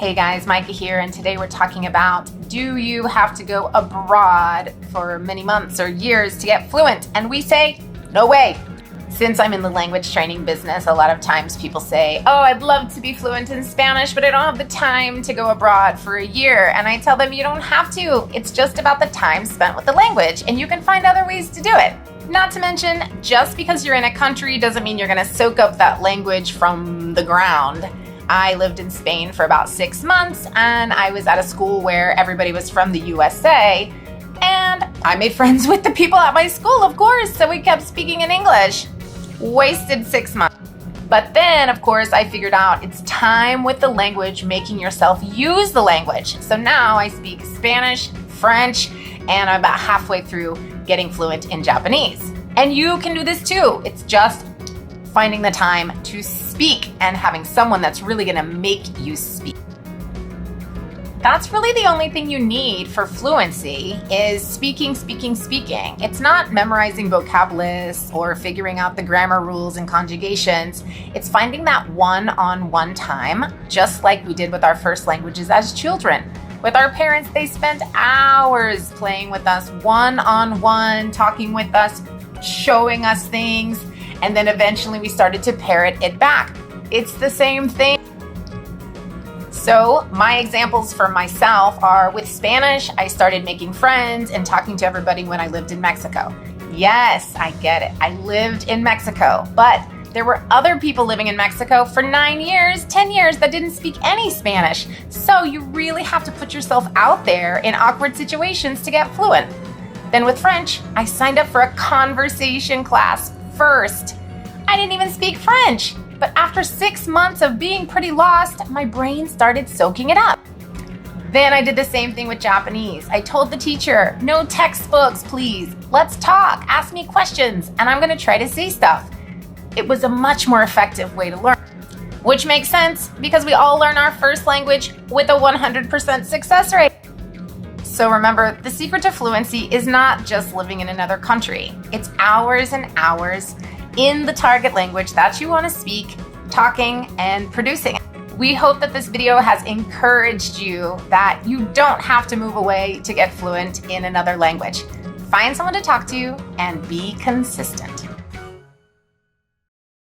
Hey guys, Micah here, and today we're talking about, do you have to go abroad for many months or years to get fluent? And we say, no way. Since I'm in the language training business, a lot of times people say, oh, I'd love to be fluent in Spanish, but I don't have the time to go abroad for a year. And I tell them you don't have to. It's just about the time spent with the language, and you can find other ways to do it. Not to mention, just because you're in a country doesn't mean you're going to soak up that language from the ground. I lived in Spain for about 6 months, and I was at a school where everybody was from the USA, and I made friends with the people at my school, of course, so we kept speaking in English. Wasted 6 months. But then, of course, I figured out it's time with the language, making yourself use the language. So now I speak Spanish, French, and I'm about halfway through getting fluent in Japanese. And you can do this too. It's just finding the time to speak and having someone that's really going to make you speak. That's really the only thing you need for fluency is speaking. It's not memorizing vocab lists or figuring out the grammar rules and conjugations. It's finding that one-on-one time, just like we did with our first languages as children. With our parents, they spent hours playing with us one-on-one, talking with us, showing us things, and then eventually we started to parrot it back. It's the same thing. So my examples for myself are with Spanish, I started making friends and talking to everybody when I lived in Mexico. Yes, I get it. I lived in Mexico, but there were other people living in Mexico for 9 years, 10 years that didn't speak any Spanish. So you really have to put yourself out there in awkward situations to get fluent. Then with French, I signed up for a conversation class first. I didn't even speak French, but after 6 months of being pretty lost, my brain started soaking it up. Then I did the same thing with Japanese. I told the teacher, no textbooks, please. Let's talk, ask me questions, and I'm gonna try to say stuff. It was a much more effective way to learn, which makes sense because we all learn our first language with a 100% success rate. So remember, the secret to fluency is not just living in another country. It's hours and hours in the target language that you want to speak, talking, and producing. We hope that this video has encouraged you that you don't have to move away to get fluent in another language. Find someone to talk to and be consistent.